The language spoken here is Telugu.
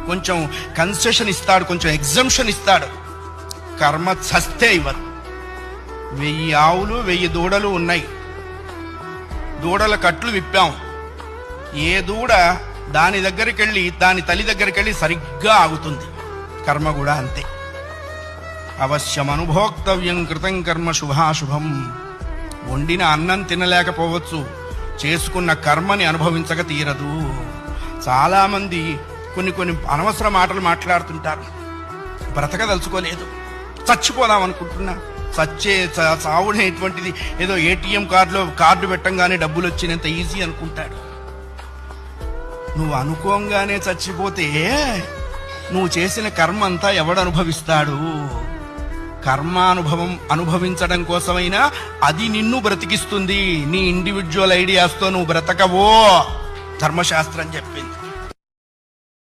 కొంచెం కన్సెషన్ ఇస్తాడు, కొంచెం ఎగ్జంప్షన్ ఇస్తాడు. కర్మ చస్తే ఇవ్వదు. 1000 ఆవులు 1000 దూడలు ఉన్నాయి. దూడల కట్లు విప్పాం. ఏ దూడ దాని దగ్గరికి వెళ్ళి, దాని తల్లి దగ్గరికి వెళ్ళి సరిగ్గా ఆగుతుంది. కర్మ కూడా అంతే. అవశ్యం అనుభోక్తవ్యం కృతం కర్మ శుభాశుభం. వండిన అన్నం తినలేకపోవచ్చు, చేసుకున్న కర్మని అనుభవించక తీరదు. చాలామంది కొన్ని అనవసర మాటలు మాట్లాడుతుంటారు. బ్రతకదలుచుకోలేదు, చచ్చిపోదాం అనుకుంటున్నా. చావునేటువంటిది ఏదో ఏటీఎం కార్డు పెట్టంగానే డబ్బులు వచ్చినంత ఈజీ అనుకుంటాడు. నువ్వు అనుకోంగానే చచ్చిపోతే నువ్వు చేసిన కర్మ అంతా ఎవడు అనుభవిస్తాడు? కర్మానుభవం అనుభవించడం కోసమైనా అది నిన్ను బ్రతికిస్తుంది. నీ ఇండివిజువల్ ఐడియాస్తో నువ్వు బ్రతకవో ధర్మశాస్త్రం చెప్పింది.